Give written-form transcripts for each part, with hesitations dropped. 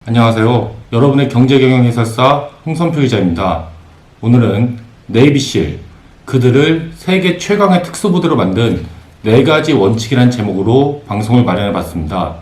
안녕하세요. 여러분의 경제경영해설사 홍선표 기자입니다. 오늘은 네이비실, 그들을 세계 최강의 특수부대로 만든 4가지 원칙이란 제목으로 방송을 마련해봤습니다.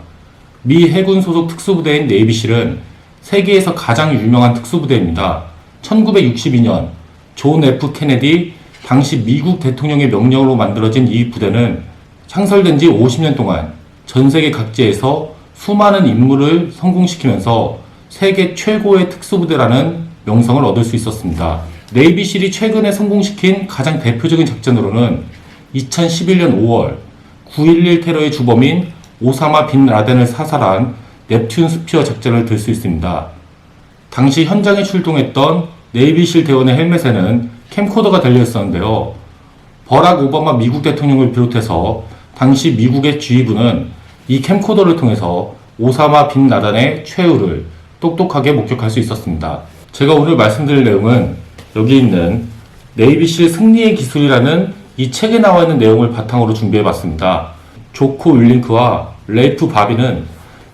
미 해군 소속 특수부대인 네이비실은 세계에서 가장 유명한 특수부대입니다. 1962년 존 F 케네디 당시 미국 대통령의 명령으로 만들어진 이 부대는 창설된 지 50년 동안 전 세계 각지에서 수많은 임무를 성공시키면서 세계 최고의 특수부대라는 명성을 얻을 수 있었습니다. 네이비실이 최근에 성공시킨 가장 대표적인 작전으로는 2011년 5월 9.11 테러의 주범인 오사마 빈 라덴을 사살한 넵튠 스피어 작전을 들 수 있습니다. 당시 현장에 출동했던 네이비실 대원의 헬멧에는 캠코더가 달려있었는데요. 버락 오바마 미국 대통령을 비롯해서 당시 미국의 지휘부는 이 캠코더를 통해서 오사마 빈 라덴의 최후를 똑똑하게 목격할 수 있었습니다. 제가 오늘 말씀드릴 내용은 여기 있는 네이비실 승리의 기술이라는 이 책에 나와 있는 내용을 바탕으로 준비해봤습니다. 조코 윌링크와 레이프 바비는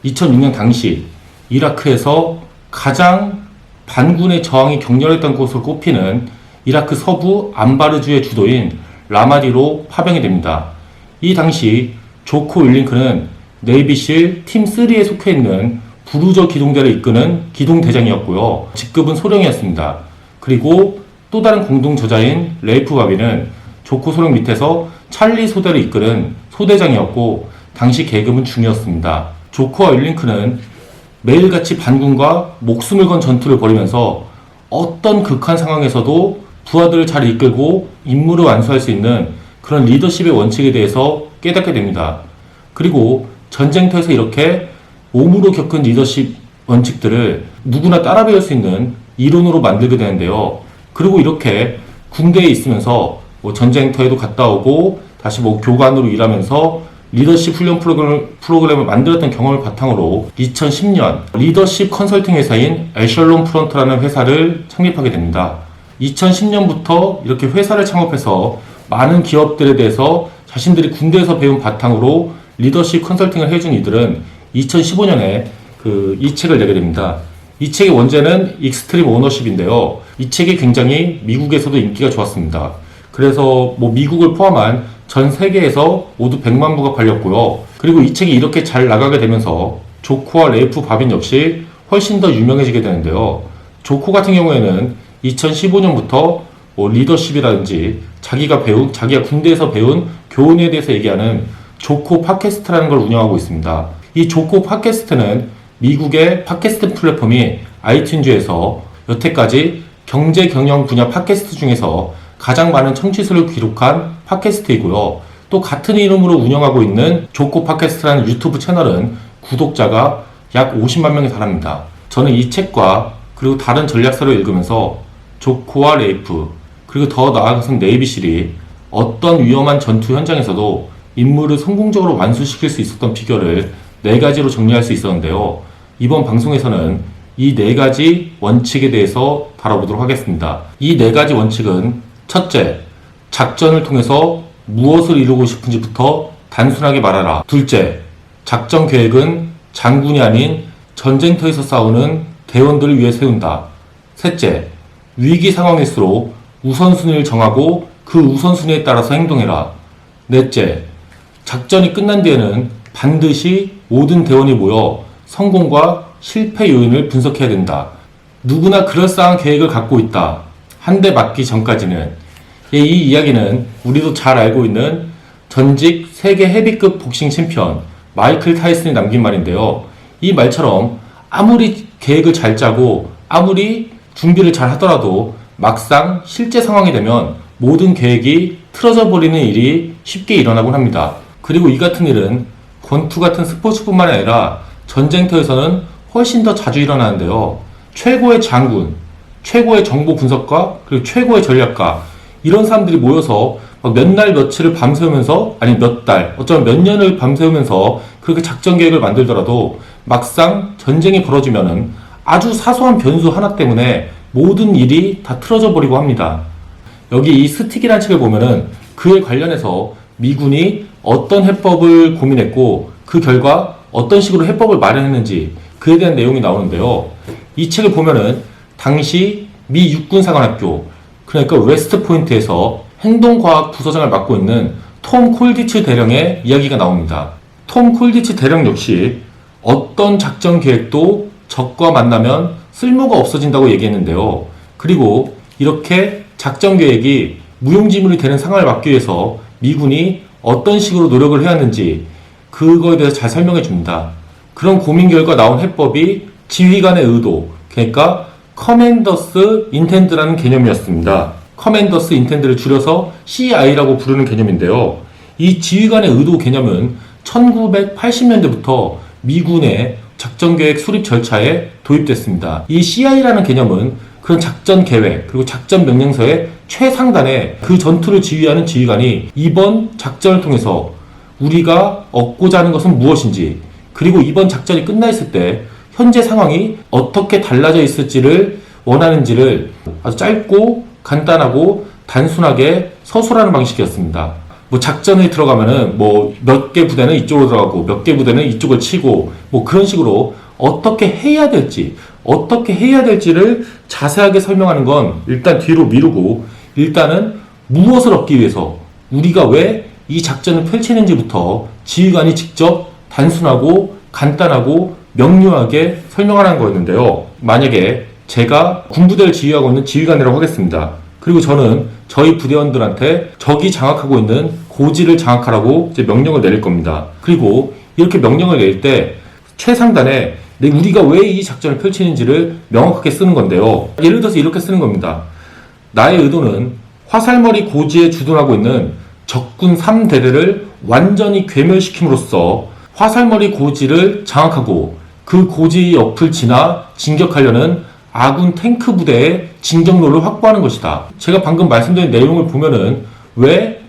2006년 당시 이라크에서 가장 반군의 저항이 격렬했던 곳으로 꼽히는 이라크 서부 안바르주의 주도인 라마디로 파병이 됩니다. 이 당시 조코 윌링크는 네이비실 팀 3에 속해 있는 부루저 기동대를 이끄는 기동대장이었고요. 직급은 소령이었습니다. 그리고 또 다른 공동 저자인 레이프 바비는 조코 소령 밑에서 찰리 소대를 이끄는 소대장이었고 당시 계급은 중이었습니다. 조코와 윌링크는 매일같이 반군과 목숨을 건 전투를 벌이면서 어떤 극한 상황에서도 부하들을 잘 이끌고 임무를 완수할 수 있는 그런 리더십의 원칙에 대해서 깨닫게 됩니다. 그리고 전쟁터에서 이렇게 몸으로 겪은 리더십 원칙들을 누구나 따라 배울 수 있는 이론으로 만들게 되는데요. 그리고 이렇게 군대에 있으면서 전쟁터에도 갔다 오고 다시 교관으로 일하면서 리더십 훈련 프로그램을 만들었던 경험을 바탕으로 2010년 리더십 컨설팅 회사인 에셜론 프론트라는 회사를 창립하게 됩니다. 2010년부터 이렇게 회사를 창업해서 많은 기업들에 대해서 자신들이 군대에서 배운 바탕으로 리더십 컨설팅을 해준 이들은 2015년에 이 책을 내게 됩니다. 이 책의 원제는 익스트림 오너십인데요. 이 책이 굉장히 미국에서도 인기가 좋았습니다. 그래서 미국을 포함한 전 세계에서 모두 100만 부가 팔렸고요. 그리고 이 책이 이렇게 잘 나가게 되면서 조코와 레이프 바빈 역시 훨씬 더 유명해지게 되는데요. 조코 같은 경우에는 2015년부터 리더십이라든지 자기가 군대에서 배운 교훈에 대해서 얘기하는 조코 팟캐스트라는 걸 운영하고 있습니다. 이 조코 팟캐스트는 미국의 팟캐스트 플랫폼이 아이튠즈에서 여태까지 경제 경영 분야 팟캐스트 중에서 가장 많은 청취수를 기록한 팟캐스트이고요. 또 같은 이름으로 운영하고 있는 조코 팟캐스트라는 유튜브 채널은 구독자가 약 50만 명에 달합니다. 저는 이 책과 그리고 다른 전략서를 읽으면서 조코와 레이프 그리고 더 나아가서는 네이비실이 어떤 위험한 전투 현장에서도 임무를 성공적으로 완수시킬 수 있었던 비결을 4가지로 정리할 수 있었는데요. 이번 방송에서는 이 4가지 원칙에 대해서 다뤄보도록 하겠습니다. 이 4가지 원칙은 첫째, 작전을 통해서 무엇을 이루고 싶은지부터 단순하게 말하라. 둘째, 작전 계획은 장군이 아닌 전쟁터에서 싸우는 대원들을 위해 세운다. 셋째, 위기 상황일수록 우선순위를 정하고 그 우선순위에 따라서 행동해라. 넷째, 작전이 끝난 뒤에는 반드시 모든 대원이 모여 성공과 실패 요인을 분석해야 된다. 누구나 그럴싸한 계획을 갖고 있다. 한 대 맞기 전까지는. 이 이야기는 우리도 잘 알고 있는 전직 세계 헤비급 복싱 챔피언 마이클 타이슨이 남긴 말인데요. 이 말처럼 아무리 계획을 잘 짜고 아무리 준비를 잘 하더라도 막상 실제 상황이 되면 모든 계획이 틀어져 버리는 일이 쉽게 일어나곤 합니다. 그리고 이 같은 일은 권투 같은 스포츠뿐만 아니라 전쟁터에서는 훨씬 더 자주 일어나는데요. 최고의 장군, 최고의 정보 분석가, 그리고 최고의 전략가 이런 사람들이 모여서 몇 날 며칠을 밤새우면서 아니 몇 달, 어쩌면 몇 년을 밤새우면서 그렇게 작전 계획을 만들더라도 막상 전쟁이 벌어지면은 아주 사소한 변수 하나 때문에 모든 일이 다 틀어져 버리고 합니다. 여기 이 스틱이라는 책을 보면은 그에 관련해서 미군이 어떤 해법을 고민했고 그 결과 어떤 식으로 해법을 마련했는지 그에 대한 내용이 나오는데요. 이 책을 보면은 당시 미 육군사관학교, 그러니까 웨스트포인트에서 행동과학 부서장을 맡고 있는 톰 콜디츠 대령의 이야기가 나옵니다. 톰 콜디츠 대령 역시 어떤 작전 계획도 적과 만나면 쓸모가 없어진다고 얘기했는데요. 그리고 이렇게 작전 계획이 무용지물이 되는 상황을 막기 위해서 미군이 어떤 식으로 노력을 해야 하는지 그거에 대해서 잘 설명해 줍니다. 그런 고민 결과 나온 해법이 지휘관의 의도, 그러니까 커맨더스 인텐드라는 개념이었습니다. 커맨더스 인텐드를 줄여서 CI라고 부르는 개념인데요. 이 지휘관의 의도 개념은 1980년대부터 미군의 작전계획 수립 절차에 도입됐습니다. 이 CI라는 개념은 그런 작전 계획 그리고 작전 명령서의 최상단에 그 전투를 지휘하는 지휘관이 이번 작전을 통해서 우리가 얻고자 하는 것은 무엇인지, 그리고 이번 작전이 끝나 있을 때 현재 상황이 어떻게 달라져 있을지를 원하는지를 아주 짧고 간단하고 단순하게 서술하는 방식이었습니다. 뭐 작전에 들어가면은 뭐 몇 개 부대는 이쪽으로 들어가고 몇 개 부대는 이쪽을 치고 뭐 그런 식으로 어떻게 해야 될지를 자세하게 설명하는 건 일단 뒤로 미루고, 일단은 무엇을 얻기 위해서 우리가 왜 이 작전을 펼치는지부터 지휘관이 직접 단순하고 간단하고 명료하게 설명하라는 거였는데요. 만약에 제가 군부대를 지휘하고 있는 지휘관이라고 하겠습니다. 그리고 저는 저희 부대원들한테 적이 장악하고 있는 고지를 장악하라고 이제 명령을 내릴 겁니다. 그리고 이렇게 명령을 낼 때 최상단에 우리가 왜 이 작전을 펼치는지를 명확하게 쓰는 건데요. 예를 들어서 이렇게 쓰는 겁니다. 나의 의도는 화살머리 고지에 주둔하고 있는 적군 3대대를 완전히 괴멸시킴으로써 화살머리 고지를 장악하고 그 고지 옆을 지나 진격하려는 아군 탱크 부대의 진격로를 확보하는 것이다. 제가 방금 말씀드린 내용을 보면은 왜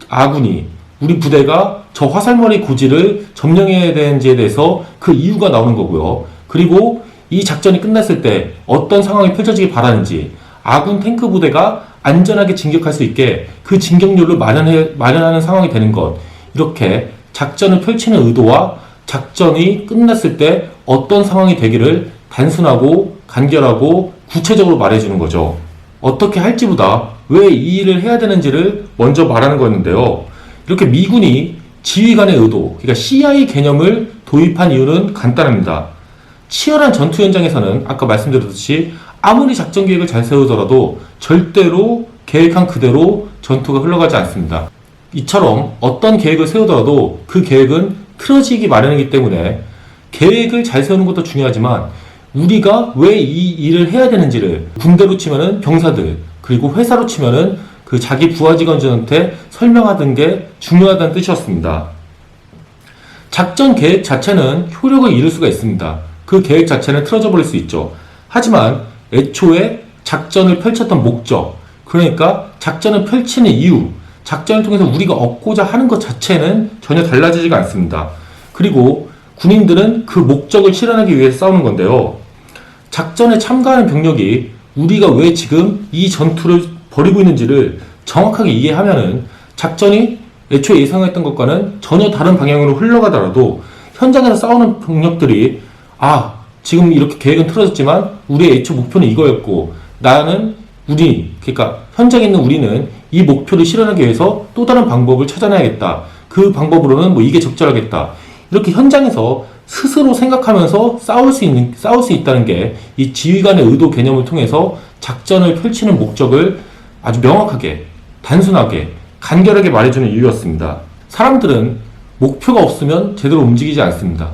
아군이 우리 부대가 저 화살머리 고지를 점령해야 되는지에 대해서 그 이유가 나오는 거고요. 그리고 이 작전이 끝났을 때 어떤 상황이 펼쳐지길 바라는지, 아군 탱크 부대가 안전하게 진격할 수 있게 그 진격로를 마련하는 상황이 되는 것, 이렇게 작전을 펼치는 의도와 작전이 끝났을 때 어떤 상황이 되기를 단순하고 간결하고 구체적으로 말해주는 거죠. 어떻게 할지보다 왜 이 일을 해야 되는지를 먼저 말하는 거였는데요. 이렇게 미군이 지휘관의 의도, 그러니까 CI 개념을 도입한 이유는 간단합니다. 치열한 전투 현장에서는 아까 말씀드렸듯이 아무리 작전 계획을 잘 세우더라도 절대로 계획한 그대로 전투가 흘러가지 않습니다. 이처럼 어떤 계획을 세우더라도 그 계획은 틀어지기 마련이기 때문에 계획을 잘 세우는 것도 중요하지만 우리가 왜 이 일을 해야 되는지를 군대로 치면은 병사들, 그리고 회사로 치면은 그 자기 부하 직원들한테 설명하는 게 중요하다는 뜻이었습니다. 작전 계획 자체는 효력을 잃을 수가 있습니다. 그 계획 자체는 틀어져 버릴 수 있죠. 하지만 애초에 작전을 펼쳤던 목적, 그러니까 작전을 펼치는 이유, 작전을 통해서 우리가 얻고자 하는 것 자체는 전혀 달라지지가 않습니다. 그리고 군인들은 그 목적을 실현하기 위해 싸우는 건데요. 작전에 참가하는 병력이 우리가 왜 지금 이 전투를 벌이고 있는지를 정확하게 이해하면은 작전이 애초에 예상했던 것과는 전혀 다른 방향으로 흘러가더라도 현장에서 싸우는 병력들이 지금 이렇게 계획은 틀어졌지만 우리의 애초 목표는 이거였고, 그러니까 현장에 있는 우리는 이 목표를 실현하기 위해서 또 다른 방법을 찾아내야겠다. 그 방법으로는 뭐 이게 적절하겠다. 이렇게 현장에서 스스로 생각하면서 싸울 수 있다는 게 이 지휘관의 의도 개념을 통해서 작전을 펼치는 목적을 아주 명확하게, 단순하게, 간결하게 말해주는 이유였습니다. 사람들은 목표가 없으면 제대로 움직이지 않습니다.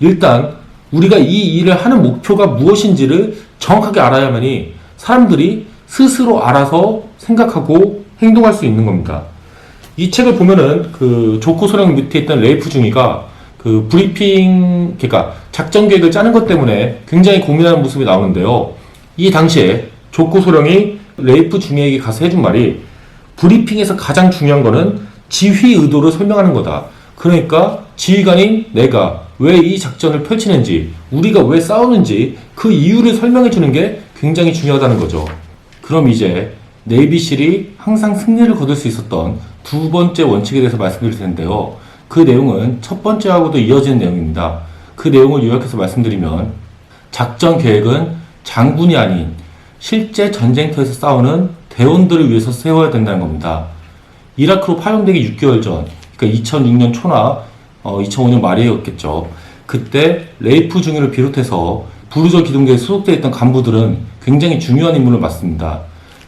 일단 우리가 이 일을 하는 목표가 무엇인지를 정확하게 알아야만이 사람들이 스스로 알아서 생각하고 행동할 수 있는 겁니다. 이 책을 보면은 그 조코 소령 밑에 있던 레이프 중위가 그 브리핑, 그러니까 작전 계획을 짜는 것 때문에 굉장히 고민하는 모습이 나오는데요. 이 당시에 조코 소령이 레이프 중위에게 가서 해준 말이, 브리핑에서 가장 중요한 거는 지휘 의도를 설명하는 거다. 그러니까 지휘관인 내가 왜 이 작전을 펼치는지, 우리가 왜 싸우는지 그 이유를 설명해 주는 게 굉장히 중요하다는 거죠. 그럼 이제 네이비실이 항상 승리를 거둘 수 있었던 두 번째 원칙에 대해서 말씀드릴 텐데요. 그 내용은 첫 번째하고도 이어지는 내용입니다. 그 내용을 요약해서 말씀드리면 작전 계획은 장군이 아닌 실제 전쟁터에서 싸우는 대원들을 위해서 세워야 된다는 겁니다. 이라크로 파병되기 6개월 전, 그러니까 2006년 초나 2005년 말이었겠죠. 그때 레이프 중위를 비롯해서 부르저 기동대에 소속되어 있던 간부들은 굉장히 중요한 임무를 맡습니다.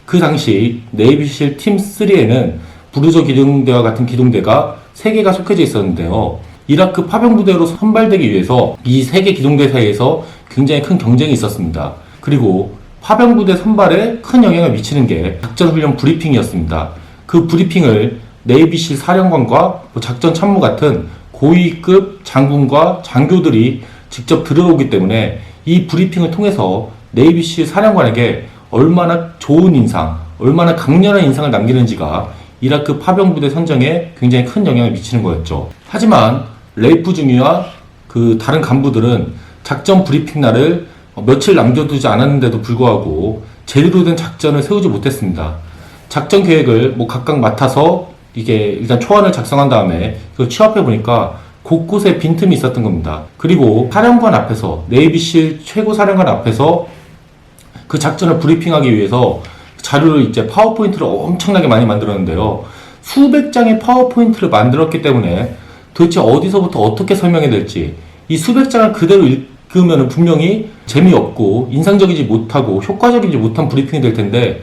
그 당시 네이비실 팀 3에는 부르저 기동대와 같은 기동대가 3개가 속해져 있었는데요. 이라크 파병부대로 선발되기 위해서 이 3개 기동대 사이에서 굉장히 큰 경쟁이 있었습니다. 그리고 파병부대 선발에 큰 영향을 미치는 게 작전훈련 브리핑이었습니다. 그 브리핑을 네이비실 사령관과 작전 참모 같은 고위급 장군과 장교들이 직접 들어오기 때문에 이 브리핑을 통해서 네이비실 사령관에게 얼마나 좋은 인상, 얼마나 강렬한 인상을 남기는지가 이라크 파병부대 선정에 굉장히 큰 영향을 미치는 거였죠. 하지만 레이프 중위와 그 다른 간부들은 작전 브리핑 날을 며칠 남겨두지 않았는데도 불구하고 제대로 된 작전을 세우지 못했습니다. 작전 계획을 각각 맡아서 이게 일단 초안을 작성한 다음에 그걸 취합해 보니까 곳곳에 빈틈이 있었던 겁니다. 그리고 사령관 앞에서, 네이비실 최고 사령관 앞에서 그 작전을 브리핑하기 위해서 자료를 이제 파워포인트를 엄청나게 많이 만들었는데요. 수백 장의 파워포인트를 만들었기 때문에 도대체 어디서부터 어떻게 설명해야 될지, 이 수백 장을 그대로 읽으면 분명히 재미없고 인상적이지 못하고 효과적이지 못한 브리핑이 될 텐데,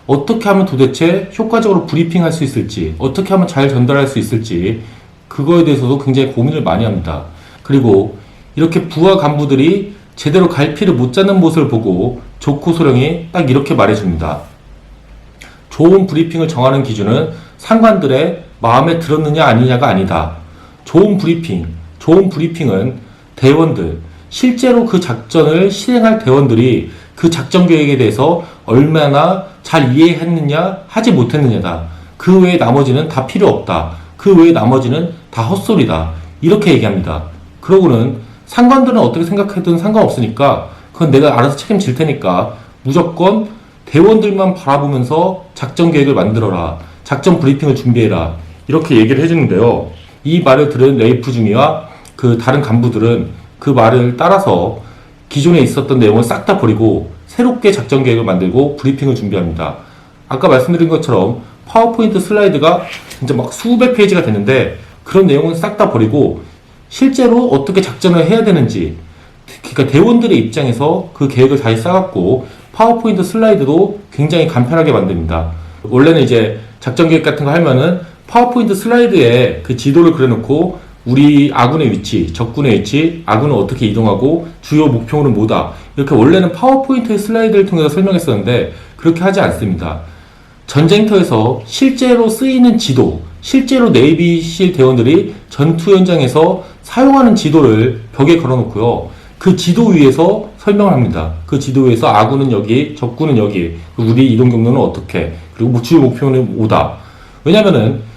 어떻게 하면 도대체 효과적으로 브리핑할 수 있을지, 어떻게 하면 잘 전달할 수 있을지, 그거에 대해서도 굉장히 고민을 많이 합니다. 그리고 이렇게 부하 간부들이 제대로 갈피를 못 잡는 모습을 보고 조코 소령이 딱 이렇게 말해줍니다. 좋은 브리핑을 정하는 기준은 상관들의 마음에 들었느냐 아니냐가 아니다. 좋은 브리핑은 대원들, 실제로 그 작전을 실행할 대원들이 그 작전 계획에 대해서 얼마나 잘 이해했느냐 하지 못했느냐다. 그 외에 나머지는 다 필요 없다. 그 외에 나머지는 다 헛소리다. 이렇게 얘기합니다. 그러고는 상관들은 어떻게 생각해도 상관없으니까 그건 내가 알아서 책임질 테니까 무조건 대원들만 바라보면서 작전 계획을 만들어라. 작전 브리핑을 준비해라. 이렇게 얘기를 해주는데요. 이 말을 들은 레이프 중위와 그 다른 간부들은 그 말을 따라서 기존에 있었던 내용을 싹 다 버리고 새롭게 작전 계획을 만들고 브리핑을 준비합니다. 아까 말씀드린 것처럼 파워포인트 슬라이드가 진짜 수백 페이지가 됐는데 그런 내용은 싹 다 버리고 실제로 어떻게 작전을 해야 되는지, 그러니까 대원들의 입장에서 그 계획을 다시 짜갖고 파워포인트 슬라이드도 굉장히 간편하게 만듭니다. 원래는 이제 작전 계획 같은 거 하면은 파워포인트 슬라이드에 그 지도를 그려놓고 우리 아군의 위치, 적군의 위치, 아군은 어떻게 이동하고 주요 목표는 뭐다, 이렇게 원래는 파워포인트 슬라이드를 통해서 설명했었는데 그렇게 하지 않습니다. 전쟁터에서 실제로 쓰이는 지도, 실제로 네이비실 대원들이 전투 현장에서 사용하는 지도를 벽에 걸어놓고요. 그 지도 위에서 설명을 합니다. 그 지도 위에서 아군은 여기, 적군은 여기, 우리 이동 경로는 어떻게, 그리고 주요 목표는 뭐다. 왜냐면은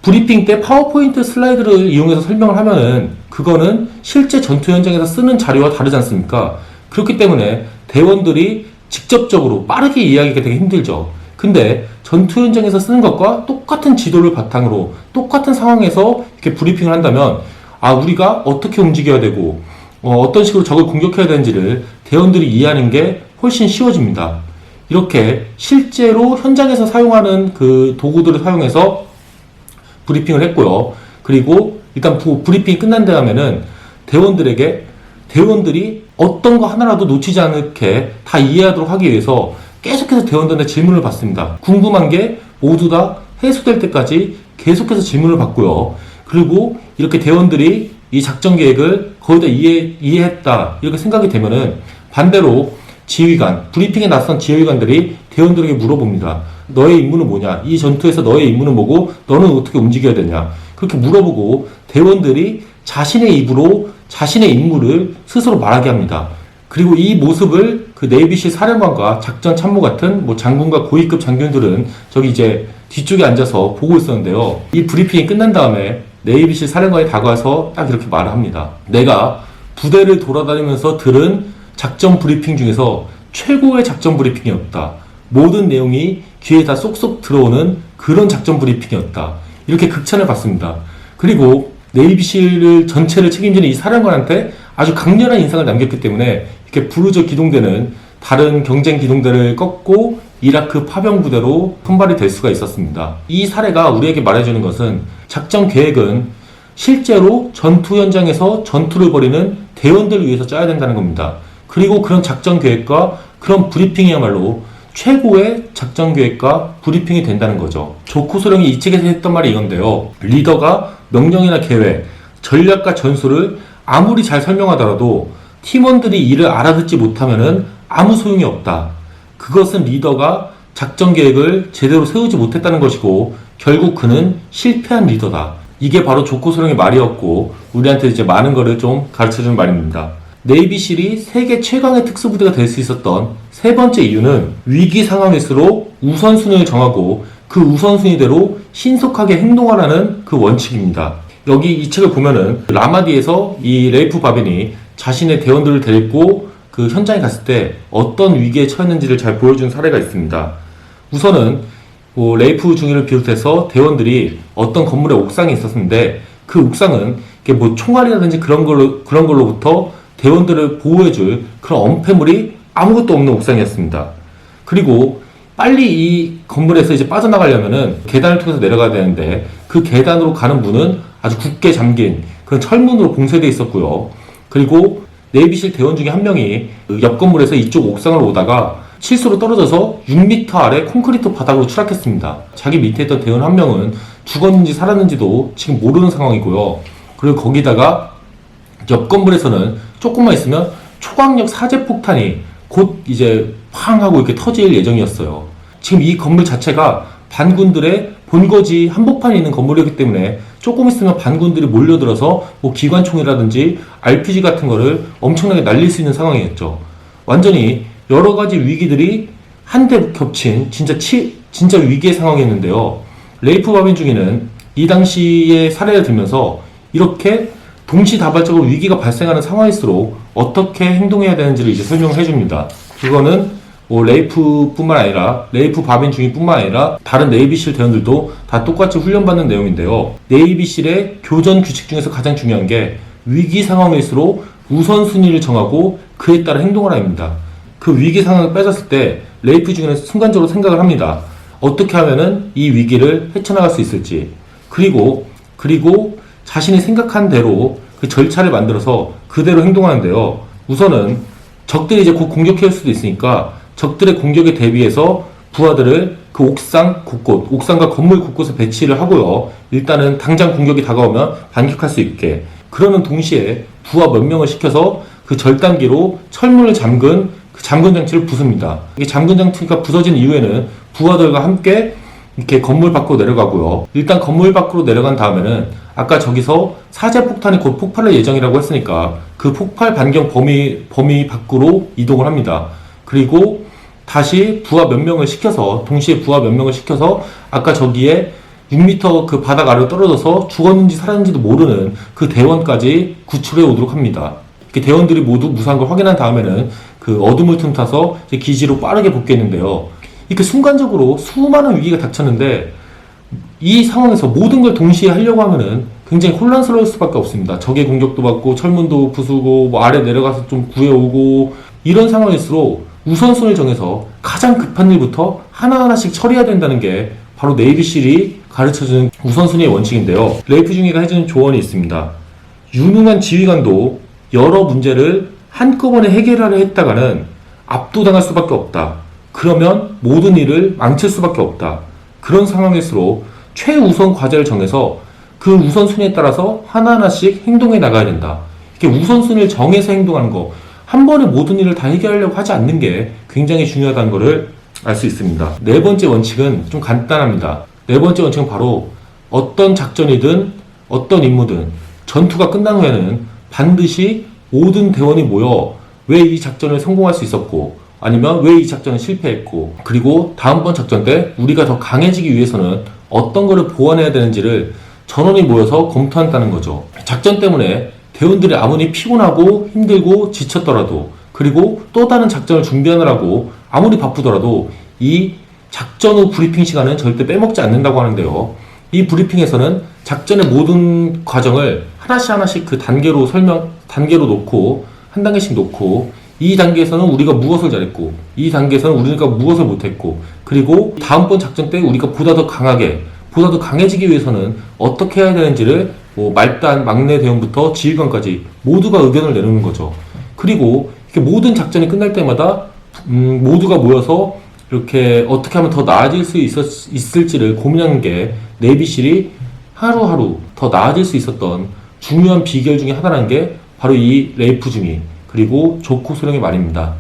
브리핑 때 파워포인트 슬라이드를 이용해서 설명을 하면은 그거는 실제 전투 현장에서 쓰는 자료와 다르지 않습니까? 그렇기 때문에 대원들이 직접적으로 빠르게 이해하기가 되게 힘들죠. 근데 전투 현장에서 쓰는 것과 똑같은 지도를 바탕으로 똑같은 상황에서 이렇게 브리핑을 한다면 우리가 어떻게 움직여야 되고 어떤 식으로 적을 공격해야 되는지를 대원들이 이해하는 게 훨씬 쉬워집니다. 이렇게 실제로 현장에서 사용하는 그 도구들을 사용해서 브리핑을 했고요. 그리고 일단 브리핑이 끝난 다음에는 대원들이 어떤 거 하나라도 놓치지 않게 다 이해하도록 하기 위해서 계속해서 대원들한테 질문을 받습니다. 궁금한 게 모두 다 해소될 때까지 계속해서 질문을 받고요. 그리고 이렇게 대원들이 이 작전 계획을 거의 다 이해했다, 이렇게 생각이 되면은 반대로 지휘관, 브리핑에 나선 지휘관들이 대원들에게 물어봅니다. 너의 임무는 뭐냐? 이 전투에서 너의 임무는 뭐고 너는 어떻게 움직여야 되냐? 그렇게 물어보고 대원들이 자신의 입으로 자신의 임무를 스스로 말하게 합니다. 그리고 이 모습을 그 네이비실 사령관과 작전 참모 같은 장군과 고위급 장군들은 저기 이제 뒤쪽에 앉아서 보고 있었는데요. 이 브리핑이 끝난 다음에 네이비실 사령관이 다가와서 딱 이렇게 말을 합니다. 내가 부대를 돌아다니면서 들은 작전 브리핑 중에서 최고의 작전 브리핑이었다. 모든 내용이 귀에 다 쏙쏙 들어오는 그런 작전 브리핑이었다. 이렇게 극찬을 받습니다. 그리고 네이비실 전체를 책임지는 이 사령관한테 아주 강렬한 인상을 남겼기 때문에 이렇게 부르저 기동대는 다른 경쟁 기동대를 꺾고 이라크 파병 부대로 선발이 될 수가 있었습니다. 이 사례가 우리에게 말해주는 것은 작전 계획은 실제로 전투 현장에서 전투를 벌이는 대원들을 위해서 짜야 된다는 겁니다. 그리고 그런 작전 계획과 그런 브리핑이야말로 최고의 작전 계획과 브리핑이 된다는 거죠. 조코 소령이 이 책에서 했던 말이 이건데요. 리더가 명령이나 계획, 전략과 전술을 아무리 잘 설명하더라도 팀원들이 이를 알아듣지 못하면은 아무 소용이 없다. 그것은 리더가 작전 계획을 제대로 세우지 못했다는 것이고 결국 그는 실패한 리더다. 이게 바로 조코 소령의 말이었고 우리한테 이제 많은 거를 좀 가르쳐주는 말입니다. 네이비실이 세계 최강의 특수부대가 될 수 있었던 세 번째 이유는 위기 상황일수록 우선순위를 정하고 그 우선순위대로 신속하게 행동하라는 그 원칙입니다. 여기 이 책을 보면은 라마디에서 이 레이프 바벤이 자신의 대원들을 데리고 그 현장에 갔을 때 어떤 위기에 처했는지를 잘 보여준 사례가 있습니다. 우선은 레이프 중위를 비롯해서 대원들이 어떤 건물의 옥상에 있었는데 그 옥상은 총알이라든지 그런 걸로부터 대원들을 보호해줄 그런 엄폐물이 아무것도 없는 옥상이었습니다. 그리고 빨리 이 건물에서 이제 빠져나가려면은 계단을 통해서 내려가야 되는데 그 계단으로 가는 문은 아주 굳게 잠긴 그런 철문으로 봉쇄되어 있었고요. 그리고 네이비실 대원 중에 한 명이 옆 건물에서 이쪽 옥상으로 오다가 실수로 떨어져서 6m 아래 콘크리트 바닥으로 추락했습니다. 자기 밑에 있던 대원 한 명은 죽었는지 살았는지도 지금 모르는 상황이고요. 그리고 거기다가 옆 건물에서는 조금만 있으면 초강력 사제폭탄이 곧 이제 팡 하고 이렇게 터질 예정이었어요. 지금 이 건물 자체가 반군들의 본거지 한복판에 있는 건물이기 때문에 조금 있으면 반군들이 몰려들어서 기관총이라든지 RPG 같은 거를 엄청나게 날릴 수 있는 상황이었죠. 완전히 여러 가지 위기들이 한데 겹친 진짜 위기의 상황이었는데요. 레이프 바벤 중에는 이 당시의 사례를 들면서 이렇게 동시다발적으로 위기가 발생하는 상황일수록 어떻게 행동해야 되는지를 이제 설명을 해줍니다. 그거는 레이프뿐만 아니라 레이프 바벤 중위뿐만 아니라 다른 네이비실 대원들도 다 똑같이 훈련받는 내용인데요. 네이비실의 교전 규칙 중에서 가장 중요한 게 위기 상황일수록 우선순위를 정하고 그에 따라 행동을 합니다. 그 위기 상황을 빠졌을 때 레이프 중에는 순간적으로 생각을 합니다. 어떻게 하면은 이 위기를 헤쳐나갈 수 있을지. 그리고 자신이 생각한 대로 그 절차를 만들어서 그대로 행동하는데요. 우선은 적들이 이제 곧 공격해올 수도 있으니까 적들의 공격에 대비해서 부하들을 그 옥상과 건물 곳곳에 배치를 하고요. 일단은 당장 공격이 다가오면 반격할 수 있게. 그러는 동시에 부하 몇 명을 시켜서 그 절단기로 철문을 잠근 그 잠근 장치를 부숩니다. 이게 잠근 장치가 부서진 이후에는 부하들과 함께 이렇게 건물 밖으로 내려가고요. 일단 건물 밖으로 내려간 다음에는 아까 저기서 사제폭탄이 곧 폭발할 예정이라고 했으니까 그 폭발 반경 범위 밖으로 이동을 합니다. 그리고 다시 동시에 부하 몇 명을 시켜서 아까 저기에 6m 그 바닥 아래로 떨어져서 죽었는지 살았는지도 모르는 그 대원까지 구출해 오도록 합니다. 이렇게 대원들이 모두 무사한 걸 확인한 다음에는 그 어둠을 틈타서 이제 기지로 빠르게 복귀했는데요. 이렇게 순간적으로 수많은 위기가 닥쳤는데 이 상황에서 모든 걸 동시에 하려고 하면은 굉장히 혼란스러울 수밖에 없습니다. 적의 공격도 받고 철문도 부수고 아래 내려가서 좀 구해오고 이런 상황일수록 우선순위를 정해서 가장 급한 일부터 하나하나씩 처리해야 된다는 게 바로 네이비실이 가르쳐주는 우선순위의 원칙인데요. 레이프 중위가 해주는 조언이 있습니다. 유능한 지휘관도 여러 문제를 한꺼번에 해결하려 했다가는 압도당할 수밖에 없다. 그러면 모든 일을 망칠 수밖에 없다. 그런 상황일수록 최우선 과제를 정해서 그 우선순위에 따라서 하나하나씩 행동해 나가야 된다. 이렇게 우선순위를 정해서 행동하는 거, 한 번에 모든 일을 다 해결하려고 하지 않는 게 굉장히 중요하다는 것을 알 수 있습니다. 네 번째 원칙은 좀 간단합니다. 네 번째 원칙은 바로 어떤 작전이든 어떤 임무든 전투가 끝난 후에는 반드시 모든 대원이 모여 왜 이 작전을 성공할 수 있었고 아니면 왜 이 작전은 실패했고 그리고 다음번 작전 때 우리가 더 강해지기 위해서는 어떤 거를 보완해야 되는지를 전원이 모여서 검토한다는 거죠. 작전 때문에 대원들이 아무리 피곤하고 힘들고 지쳤더라도 그리고 또 다른 작전을 준비하느라고 아무리 바쁘더라도 이 작전 후 브리핑 시간은 절대 빼먹지 않는다고 하는데요. 이 브리핑에서는 작전의 모든 과정을 하나씩 하나씩 그 단계로 놓고, 한 단계씩 놓고, 이 단계에서는 우리가 무엇을 잘했고, 이 단계에서는 우리가 무엇을 못했고, 그리고 다음번 작전 때 우리가 보다 더 강해지기 위해서는 어떻게 해야 되는지를 말단, 막내 대원부터 지휘관까지 모두가 의견을 내놓는 거죠. 그리고 이렇게 모든 작전이 끝날 때마다 모두가 모여서 이렇게 어떻게 하면 더 나아질 수 있을지를 고민하는 게 내비실이 하루하루 더 나아질 수 있었던 중요한 비결 중에 하나라는 게 바로 이 레이프 중위 그리고 조코 소령의 말입니다.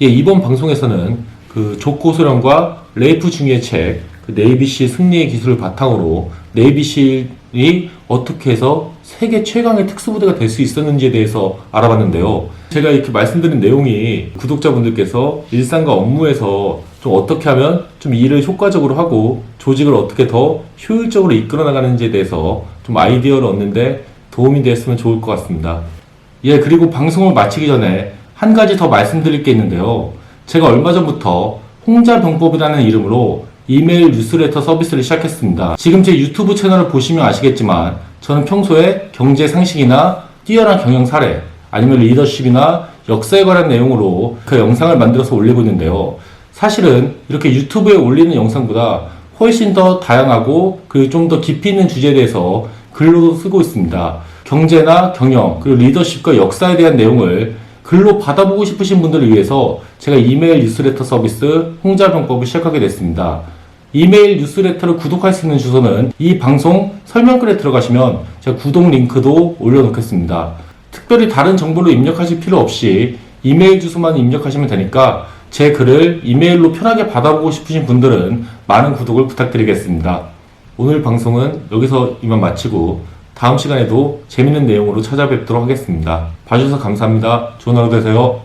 예, 이번 방송에서는 그 조코 소령과 레이프 중위의 책, 그 네이비실 승리의 기술을 바탕으로 네이비실이 어떻게 해서 세계 최강의 특수부대가 될 수 있었는지에 대해서 알아봤는데요. 제가 이렇게 말씀드린 내용이 구독자분들께서 일상과 업무에서 좀 어떻게 하면 좀 일을 효과적으로 하고 조직을 어떻게 더 효율적으로 이끌어 나가는지에 대해서 좀 아이디어를 얻는데 도움이 되었으면 좋을 것 같습니다. 예, 그리고 방송을 마치기 전에 한 가지 더 말씀드릴 게 있는데요. 제가 얼마 전부터 홍자병법이라는 이름으로 이메일 뉴스레터 서비스를 시작했습니다. 지금 제 유튜브 채널을 보시면 아시겠지만 저는 평소에 경제 상식이나 뛰어난 경영 사례 아니면 리더십이나 역사에 관한 내용으로 그 영상을 만들어서 올리고 있는데요. 사실은 이렇게 유튜브에 올리는 영상보다 훨씬 더 다양하고 그리고 좀 더 깊이 있는 주제에 대해서 글로 쓰고 있습니다. 경제나 경영 그리고 리더십과 역사에 대한 내용을 글로 받아보고 싶으신 분들을 위해서 제가 이메일 뉴스레터 서비스 홍자병법을 시작하게 됐습니다. 이메일 뉴스레터를 구독할 수 있는 주소는 이 방송 설명글에 들어가시면 제가 구독 링크도 올려놓겠습니다. 특별히 다른 정보를 입력하실 필요 없이 이메일 주소만 입력하시면 되니까 제 글을 이메일로 편하게 받아보고 싶으신 분들은 많은 구독을 부탁드리겠습니다. 오늘 방송은 여기서 이만 마치고 다음 시간에도 재밌는 내용으로 찾아뵙도록 하겠습니다. 봐주셔서 감사합니다. 좋은 하루 되세요.